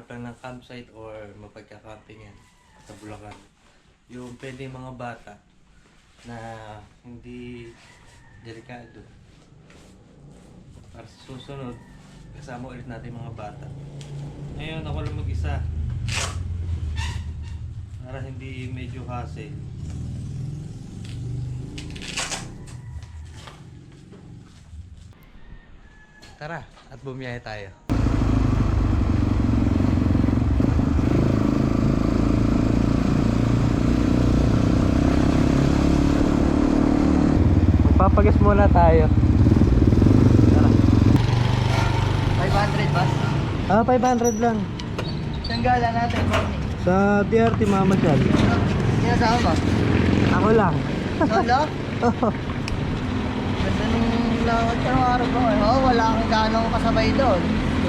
maghanap lang ng campsite or mapagka-campingan sa Bulacan. Yung pwede mga bata na hindi delikado. Para sa susunod, kasama ulit natin mga bata. Ngayon ako lang mag-isa. Para hindi medyo hassle. Tara, at bumiyahe tayo. Magpapagas muna tayo. Tara. 500 ba? 500 lang. Saan gala natin, morning? Sa DRT mamasyal. Sinasama mo? Ako lang. Solo? Ganda nung lakad ka ng araw ko. Oo, wala kang ganong kasabay doon.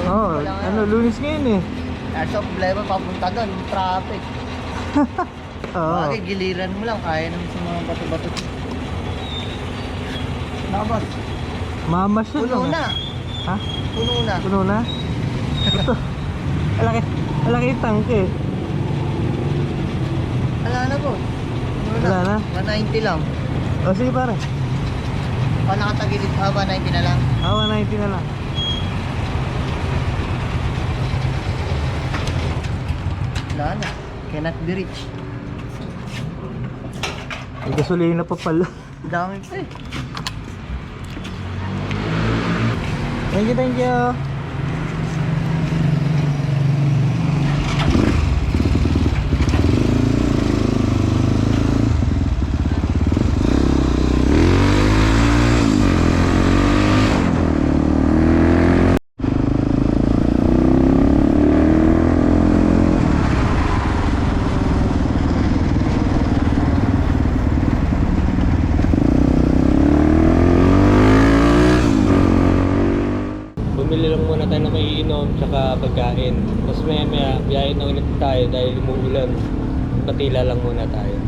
Oo, Lunes ngayon eh. So, problema papunta doon, traffic. Oo. Bagay, giliran mo lang, kaya naman sa mga bato-bato. Nabas, Mamasyal puno lang. na. Ha? Puno na. Puno na? Ito. Malaki yung tangke. Wala na po. Puno Wala na? 190 lang. O sige pare. Nakatagilid pa, 190 na lang. 190 na lang. Wala na. Cannot be reached. May gasolina pa pala. Dami pa eh. Thank you. Bumili lang muna tayo ng maiinom tsaka pagkain. Tapos maya biyahe na ulit tayo dahil umuulan. Patila lang muna tayo.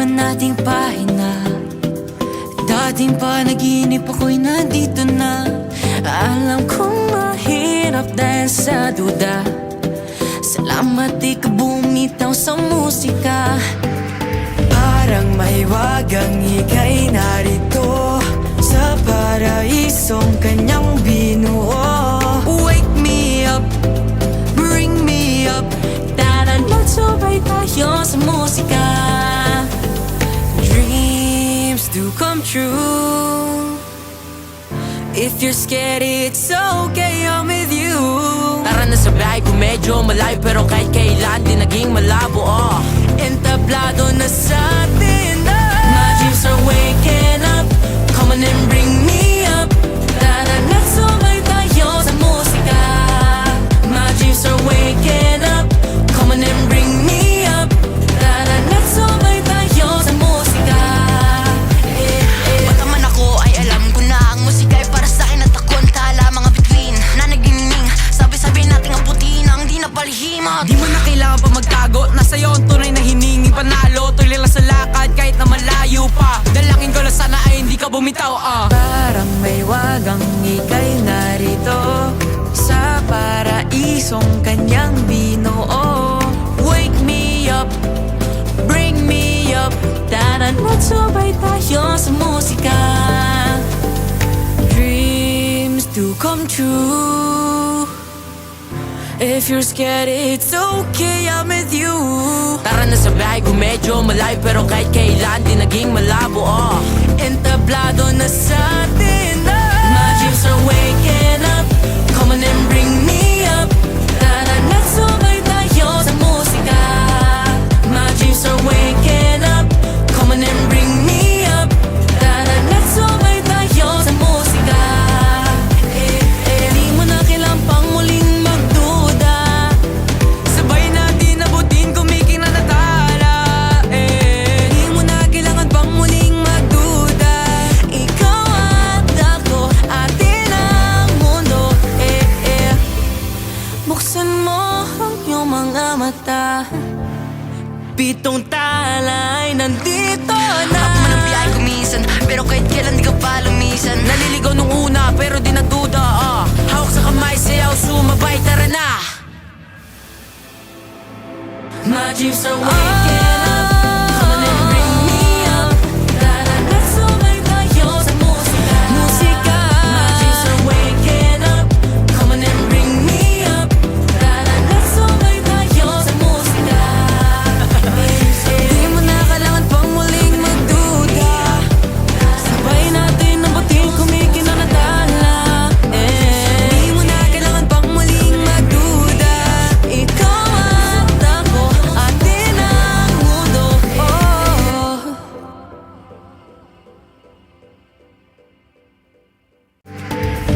Nating pahina. Dating panaginip ako'y nandito na. Alam kong mahirap dahil sa duda. Salamat ikaw bumitaw sa musika. Parang may wagang ika'y narito sa paraisong kanyang binuo. Wake me up, bring me up. Tara na't sabay tayo sa musika. To come true. If you're scared, it's okay, I'm with you. Tara na sa biyahe ko medyo malayo, pero kahit kailan di naging malabo. Entablado na sa atin. My dreams are waking up. Come on and bring me up. Tara na sabay tayo sa musika. My dreams are waking up. Come on and bring me up. Tara na sabay tayo sa musika. Di mo na kailangan pa magtago. Nasa iyo ang tunay na hiningi panalo. Tuloy lang sa lakad kahit na malayo pa. Dalangin ko lang sana ay hindi ka bumitaw. Parang may wagang ika'y narito sa paraisong kanyang binuo. Wake me up, bring me up. Tara na't sabay tayo sa musika. Dreams do come true. If you're scared, it's okay, I'm with you. Tara na sa biyahe ko medyo malayo, pero kahit kailan di naging malabo. Entablado na sa atin. My dreams are waking up. Come on and bring me up. Tara na't sabay tayo sa musika. My dreams are waking up. Come on and bring me up. Tara Buksan mo ang iyong mga mata. Pitong tala ay nandito na. Ako man ang biyahe ko minsan, pero kahit kailan di ka pa lumisan. Naliligaw nung una, pero di natuda Hawak sa kamay, sayaw, sumabay, tara na. My dreams are waking up. Come on and bring me up. Tara na, sumay tayo sa musika. Musika. My dreams are waking up. Come on and bring me up. Tara na, sumay tayo sa musika. Di mo na kailangan pang muling magduda. Sabay natin ang butil, kumikinanadala. Di mo na kailangan pang muling magduda. Ikaw at ako, atin ang mundo.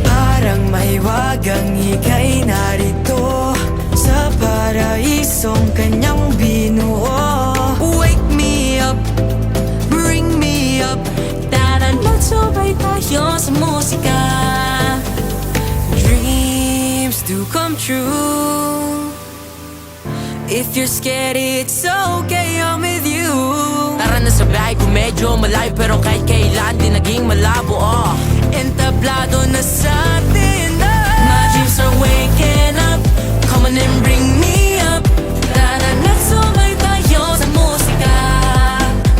Parang may wagang ika'y narito sa paraisong kanyang binuo. Wake me up, bring me up. Tara na't sabay tayo sa musika. Dreams do come true. If you're scared, it's okay, I'm with you. Tara na sa biyahe ko medyo malayo, pero kahit kailan di naging malabo Entablado na sa atin My dreams are waking up. Come on and bring me up. Tara na't sumay tayo sa musika.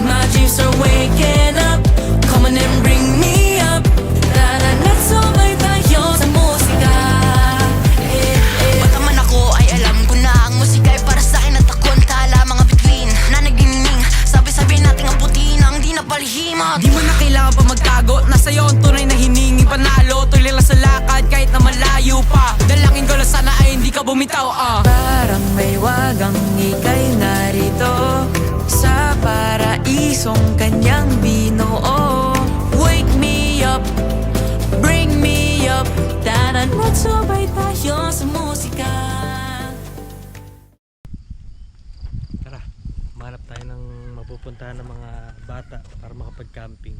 My dreams are waking up. Come on and bring me up. Tara na't sumay tayo sa musika. Bata man ako ay alam ko na ang musika ay para sa akin at ako ang tala. Mga bituin na nagdingning, sabi-sabi natin ang puti na ang di napalihimag. Di mo na kailangan pa magtago, nasa iyo ang tunay na hiningi panalo. Tuloy lang sa lakad kahit na malayo pa. Dalangin ko lang sana ay hindi ka bumitaw Parang may wagang ika'y narito sa paraisong kanyang binuo. Wake me up, bring me up. Tara na't sabay tayo sa musika. Tara, manap tayo ng mapupuntahan ng mga bata para makapag-camping.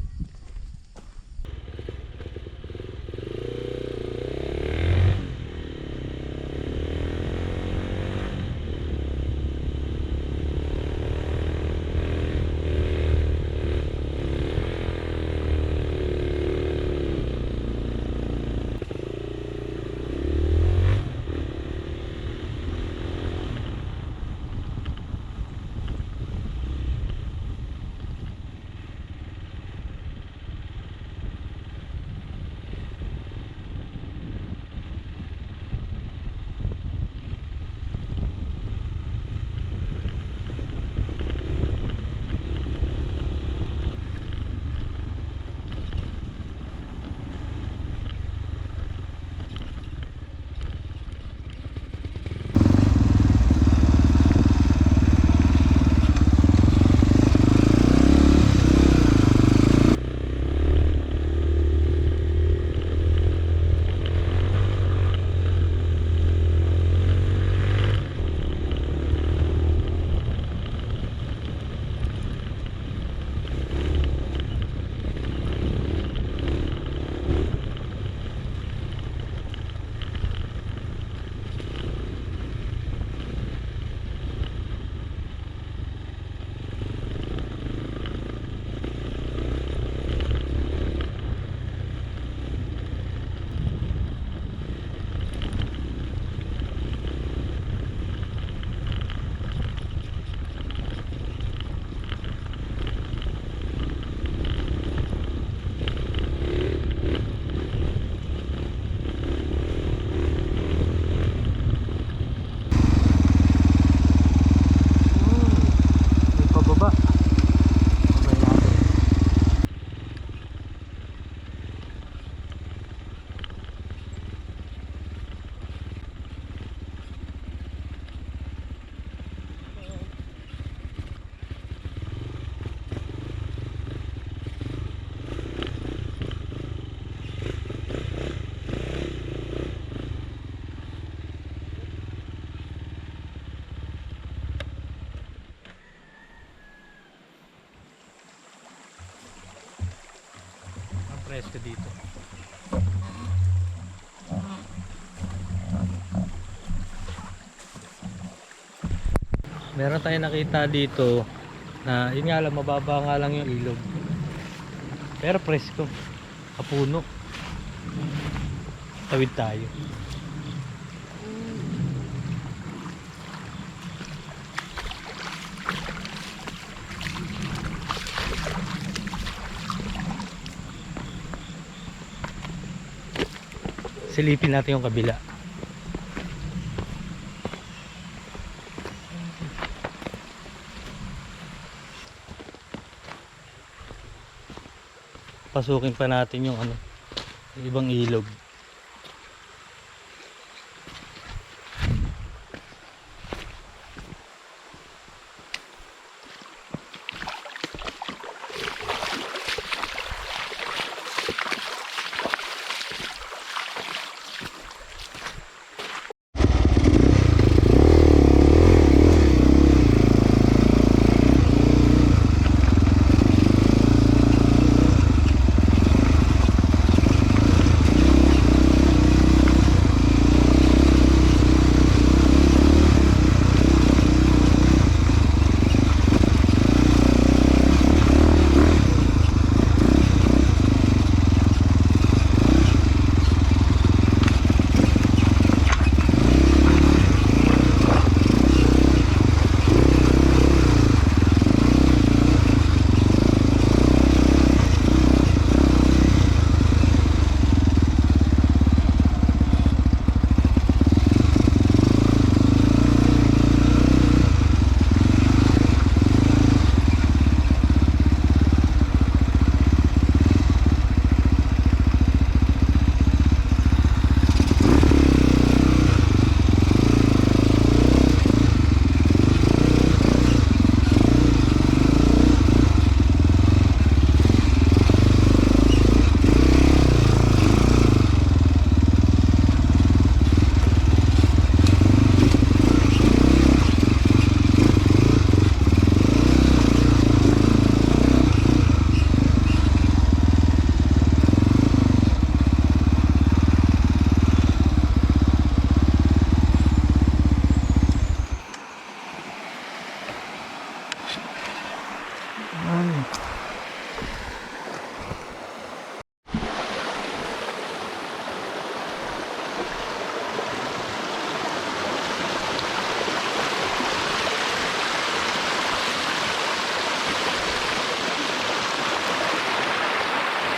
presko dito. Meron tayong nakita dito na yun nga lang, mababa nga lang yung ilog. Pero presko, kapuno. Tawid tayo. Silipin natin yung kabila. Pasukin pa natin yung yung ibang ilog.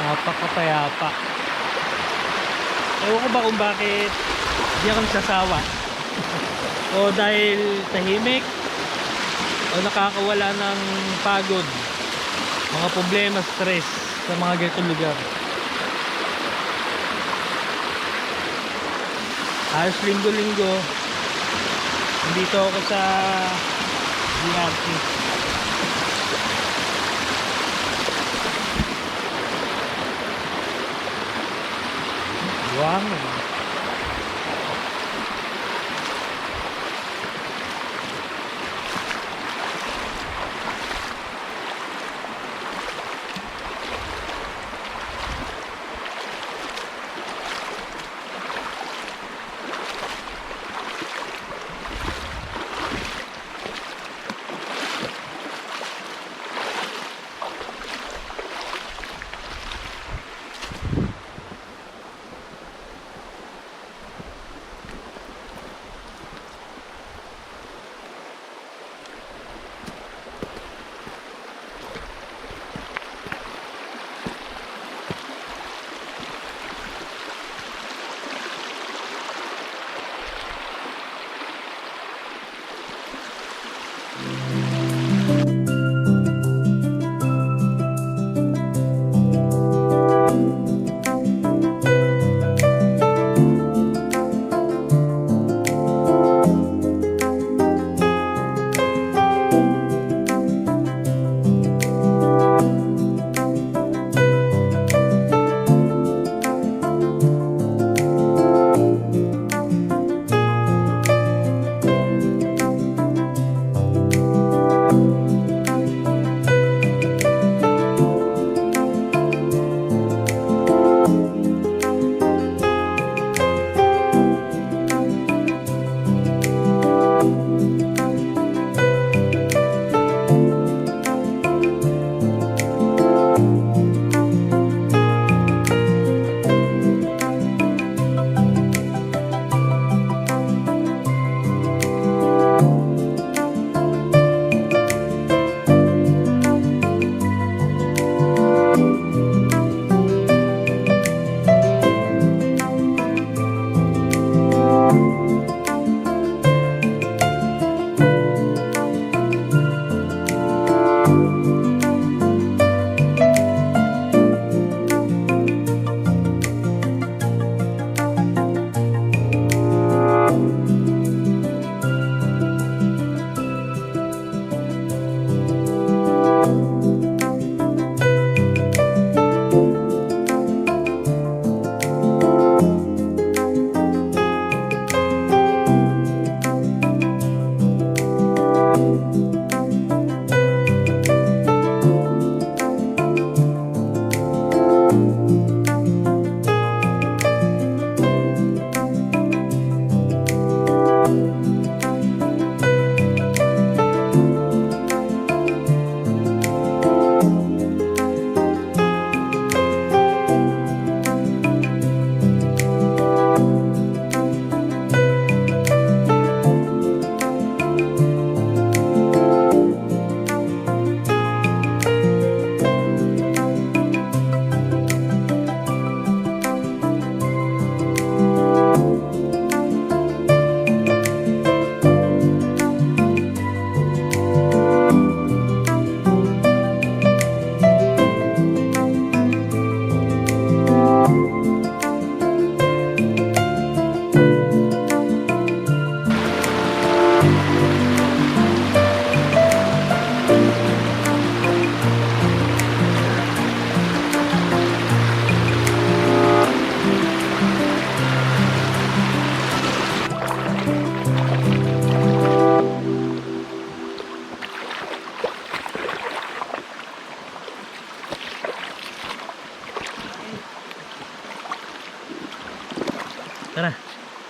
Napakapayapa. Ewan ko ba kung bakit di ako nagsasawa. O dahil tahimik, o nakakawala ng pagod, mga problema, stress sa mga ganitong lugar. Halos linggo-linggo nandito ako sa DRT. Wow.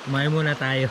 Kumain muna tayo.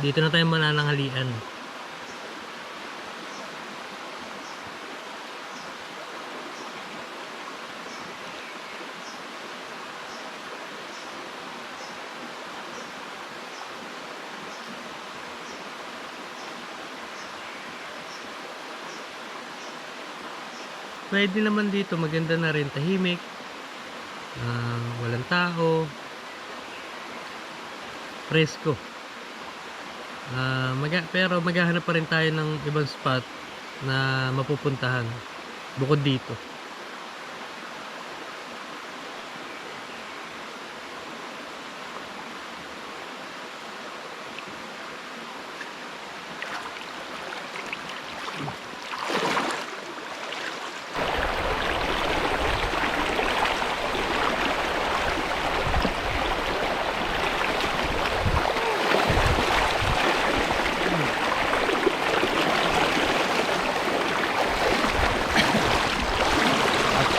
Dito na tayo manananghalian. Pwede naman dito, maganda na rin, tahimik, walang tao, presko. Pero maghahanap pa rin tayo ng ibang spot na mapupuntahan bukod dito.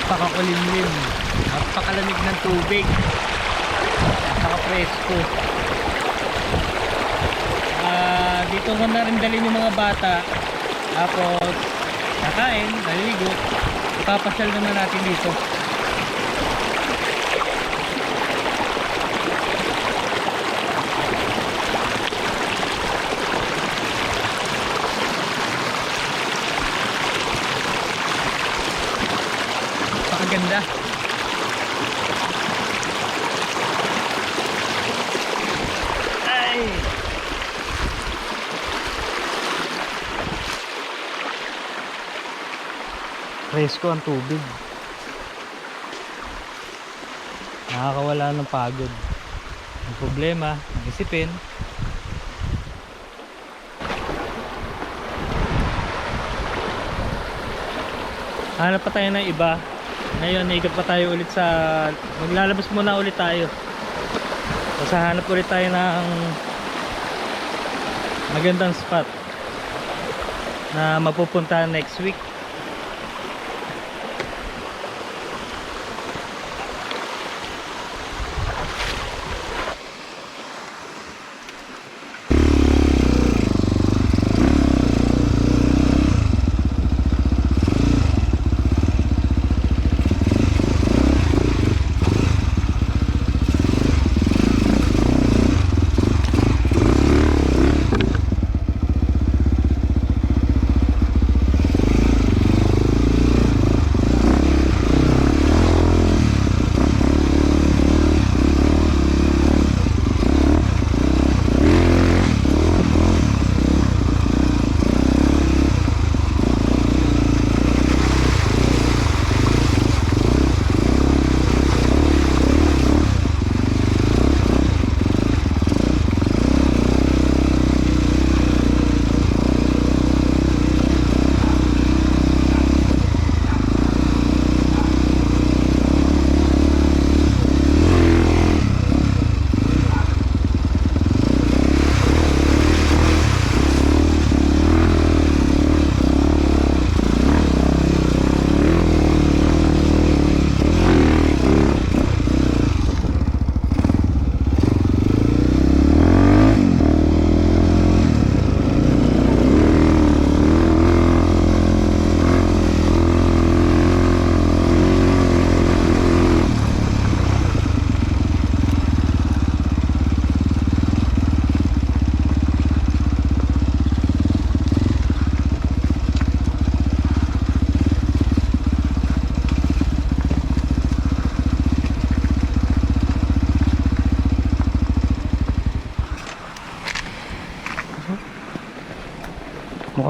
Napakakulimlim, napakalamig ng tubig, napaka-presko. Dito ko na rin dalhin yung mga bata, tapos kakain, naligo, ipapasyal naman natin dito. Ganda. Ay. Presko ang tubig. Nakakawala ng pagod. Ang problema, isipin. Hanap pa tayo ng iba. Ngayon, ikot pa tayo ulit sa... Maglalabas muna ulit tayo. Tapos hanap ulit tayo ng magandang spot na mapupuntahan next week.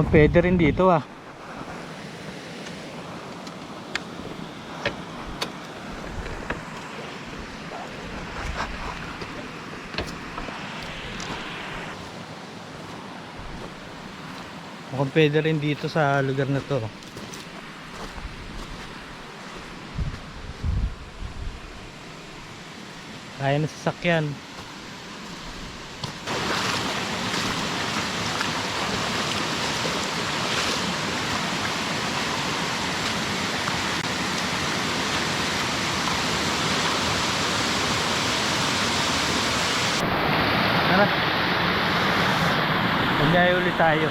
Mukhang pwede rin dito ah. Mukhang pwede rin dito sa lugar na to. Kaya na sasakyan. Tara. Magbiyahe ulit tayo.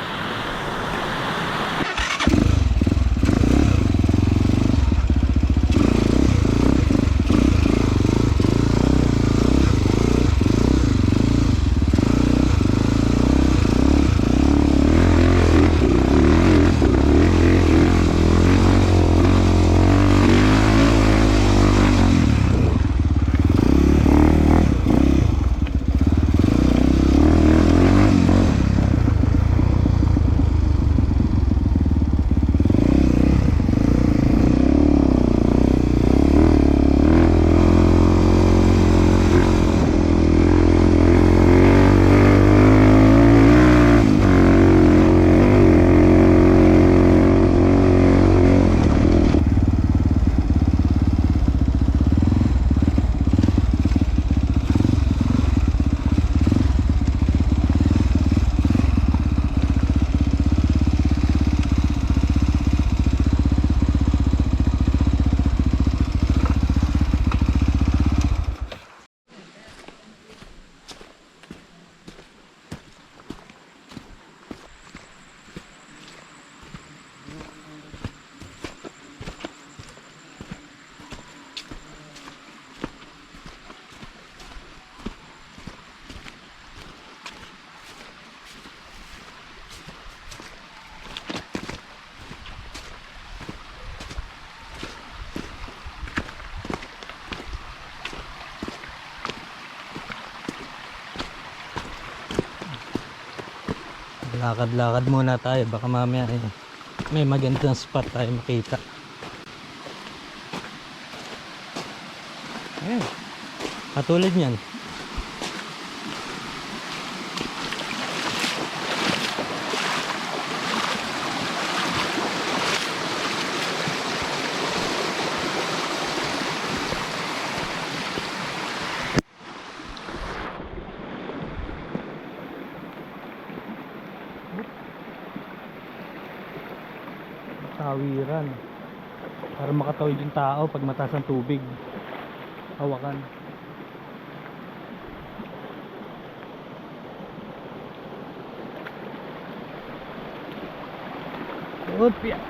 Lakad-lakad muna tayo, baka mamaya may magandang spot tayo makita. Ayan, katulad niyan. Tawiran para makatawid yung tao pag mataas ang tubig. Hawakan. Upya.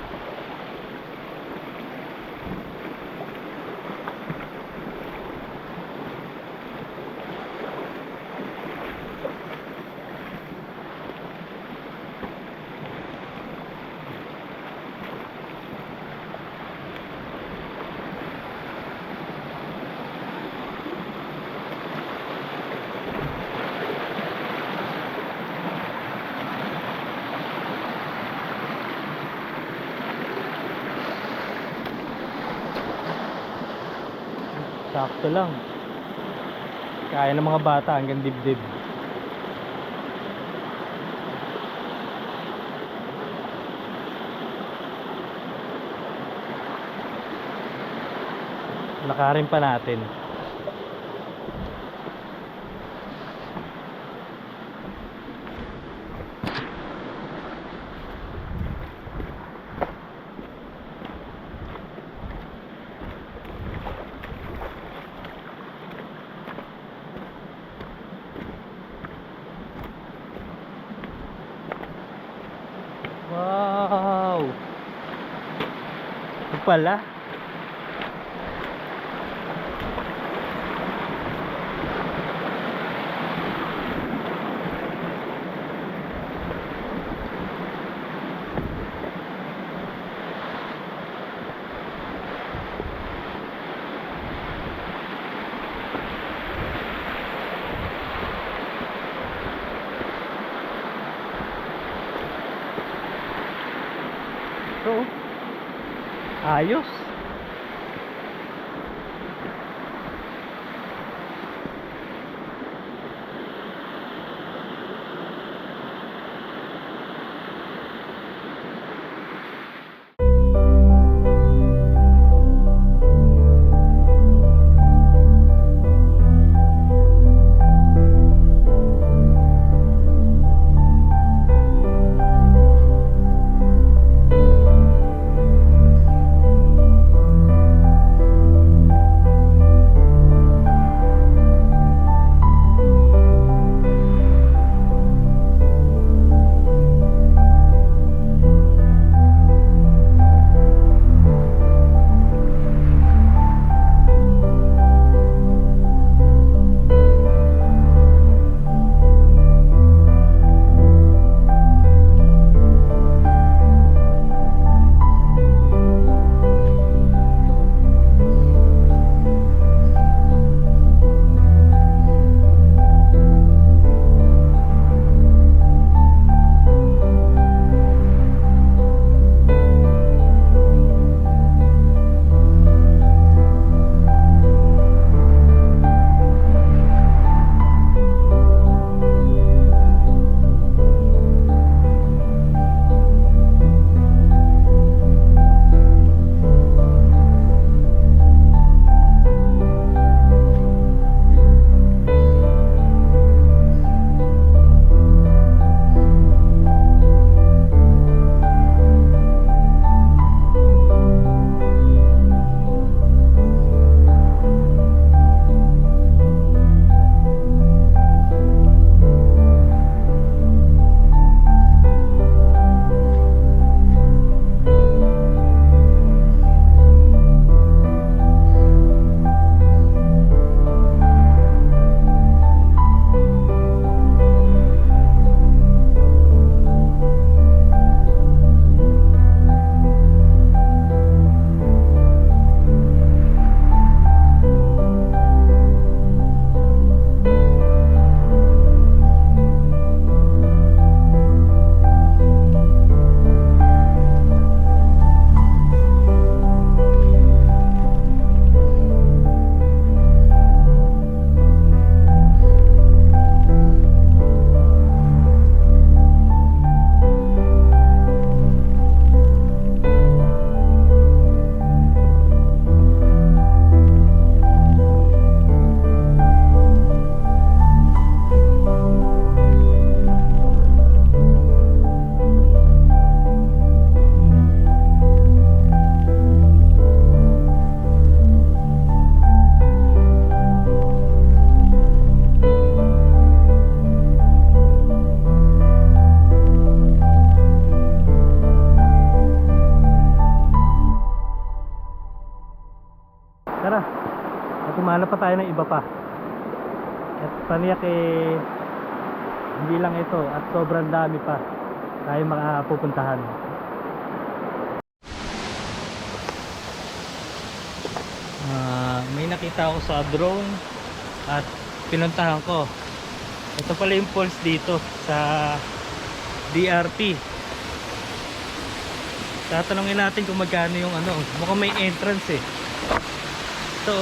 Sakto lang. Kaya ng mga bata hanggang dibdib. Lakarin pa natin. Wow! Ito pala. Ayos. Tara, at humanap pa tayo ng iba pa. At paniyak hindi lang ito at sobrang dami pa tayo makapupuntahan. May nakita ako sa drone at pinuntahan ko. Ito pala yung falls dito sa DRT. Tatanungin natin kung magkano yung ano. Mukhang may entrance eh. Ito.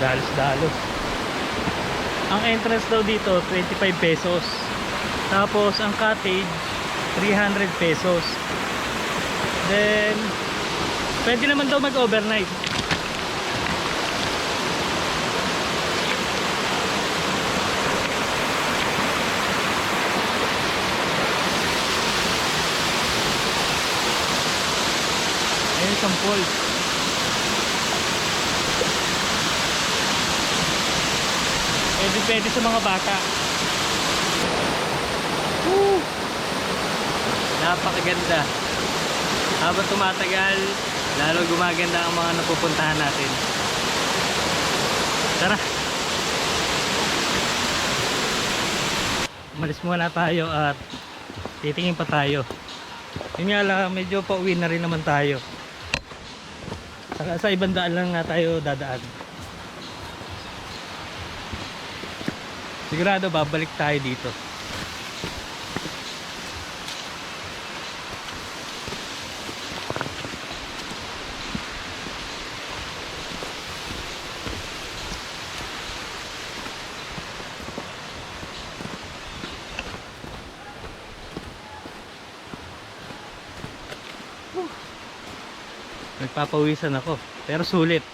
dalos-dalos. Ang entrance daw dito 25 pesos. Tapos ang cottage 300 pesos. Then pwede naman daw mag-overnight. Ayun, St. Paul. Pwede sa mga bata. Woo! Napakaganda. Habang tumatagal, lalo gumaganda ang mga napupuntahan natin. Tara! Umalis muna tayo at titingin pa tayo. Yun nga lang, medyo pauwi na rin naman tayo. Sa ibang daan lang nga tayo dadaan. Sigurado babalik tayo dito. Nagpapawisan ako, pero sulit.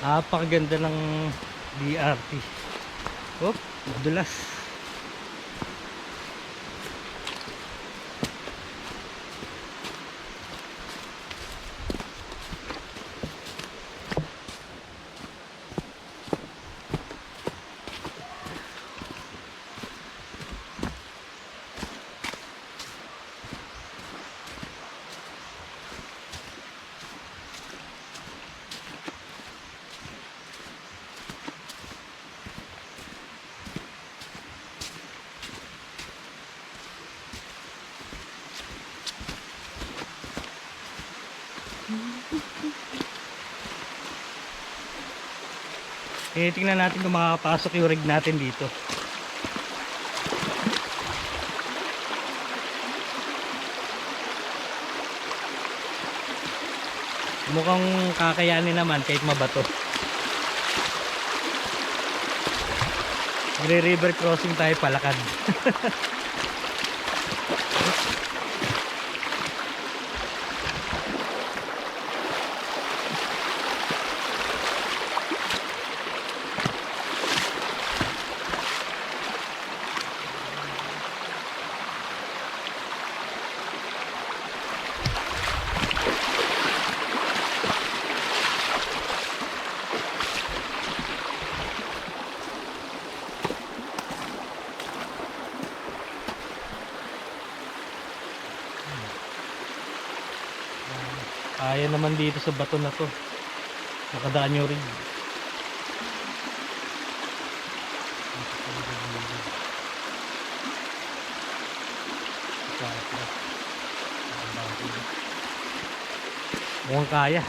Napakaganda ng BRT. Oh, madulas. Tingnan natin kung makakapasok yung rig natin dito. Mukhang kakayanin naman kahit mabato. River crossing tayo, palakad. Kaya naman dito sa bato na to. Nakadaan yung rig. Mukhang kaya.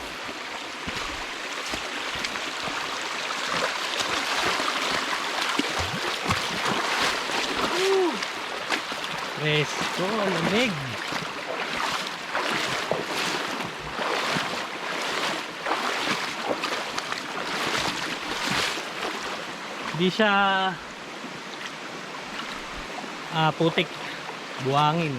Presko, lamig. Hindi siya putik, buhangin.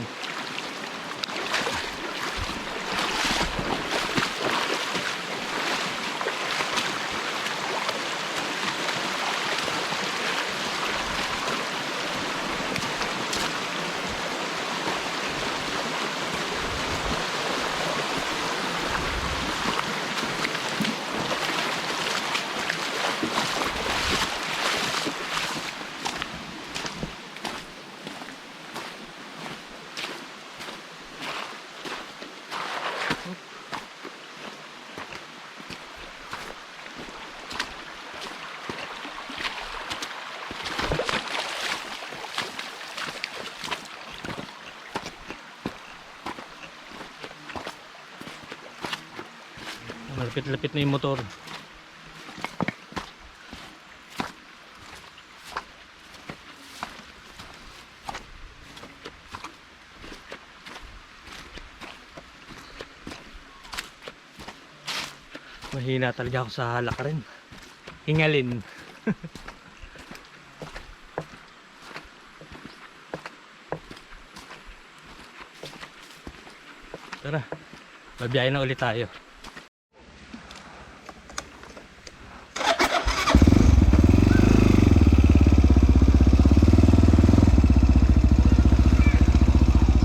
Malapit-lapit na yung motor. Mahina talaga ako sa halakarin. Hingalin. Tara, babiyahin na ulit tayo.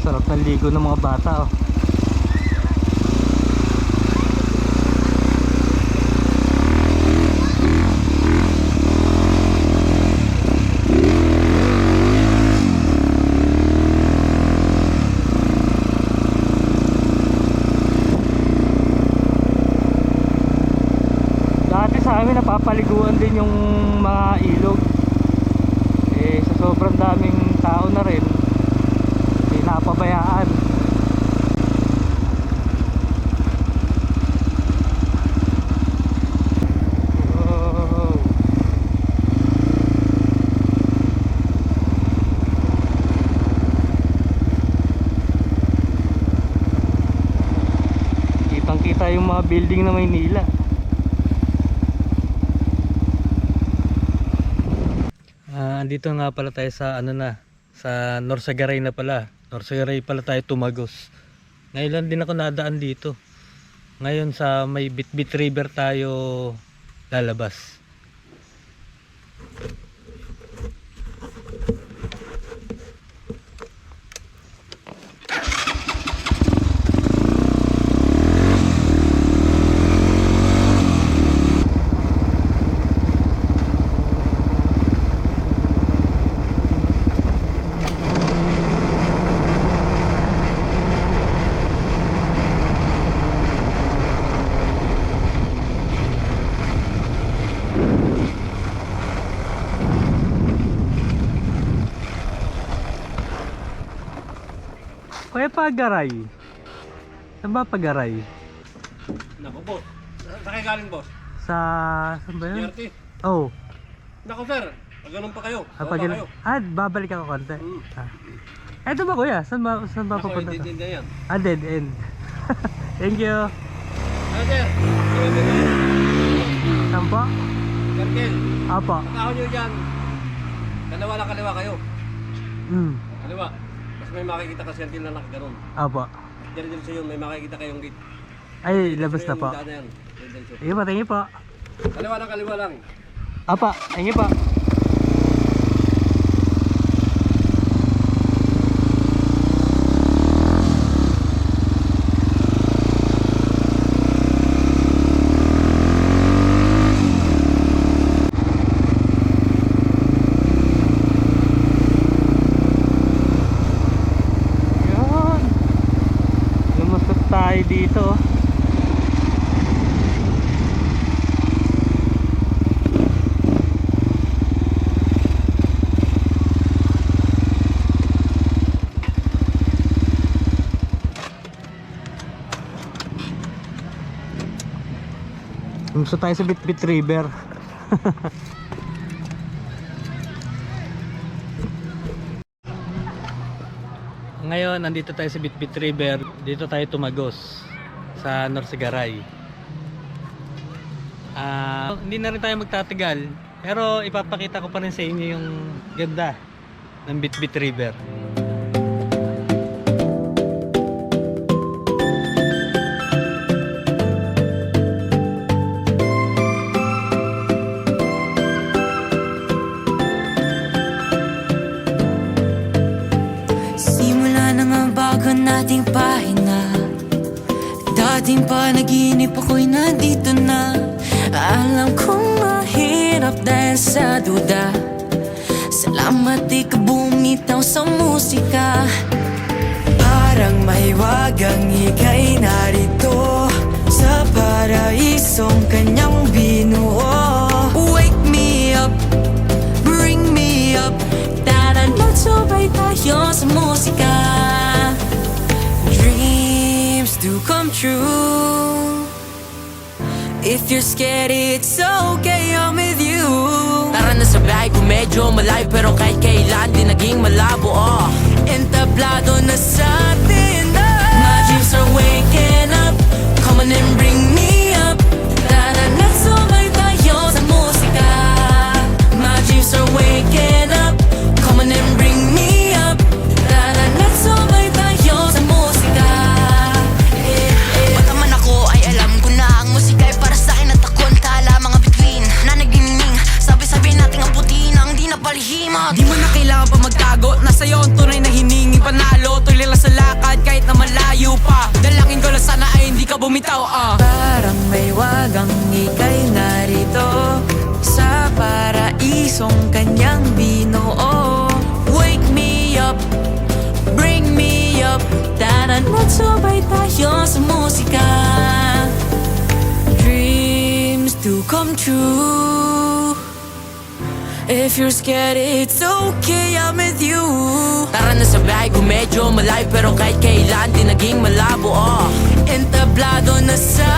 Sarap ng ligo ng mga bata oh. Dati sa amin napapaliguan din yung mga ilog. Eh sa sobrang daming tao na rin, napabayaan. Wow. Kitang kita yung mga building na Maynila. Andito nga pala tayo sa ano na, sa Norsagaray na pala. Norsagaray pala tayo tumagos. Ngayon lang din ako nadaan dito. Ngayon sa may Bitbit River tayo lalabas. Kuya Pagaray. Saan ba Pagaray? Naku, boss. Saan kayo galing, boss? Saan ba yun? DRT? Oh. Naku, sir. Ganun pa kayo. Pag kayo. babalik ako konti. Eto ba kuya? Saan ba Naku, pupunta? hindi na yan. Dead end. Thank you. Ano, sir? Saan po? Karkel. Apo. Pagkahon nyo dyan. Kaliwa na kaliwa kayo. Kaliwa. Mas may makikita ka circle na nakaganon. Apo. Diyan sa yun, may makikita kayong gate. Ay, labas na po. Yung daan na yan. Diretso. Sige po, thank you po. Kaliwa lang. Apa, thank you po. Yan. Lumusot tayo dito. Gusto tayo sa Bitbit River. Ngayon, nandito tayo sa Bitbit River. Dito tayo tumagos sa Norsagaray. Hindi na rin tayo magtatagal, pero ipapakita ko pa rin sa inyo yung ganda ng Bitbit River. Nating pahina. Dating panaginip ako'y nandito na. Alam kong mahirap dahil sa duda. Salamat di ka bumitaw sa musika. Parang may wagang ika'y narito sa paraisong kanyang binuo. Wake me up, bring me up. Tara na't sabay tayo sa musika. Dreams do come true. If you're scared, it's okay, I'm with you. Tara na sa bahay ko medyo malayo, pero kahit kailan di naging malabo. Entablado na sa atin. My dreams are waking up. Come on and bring me up. bumitaw Parang may wagang ika'y narito sa paraisong kanyang binuo. Wake me up, bring me up, tara't magsubay tayo sa musika. Dreams do come true. If you're scared, it's okay, I'm with you. Tara na sa bahay kung medyo malayo, pero kahit kailan di naging malabo Entablado na sa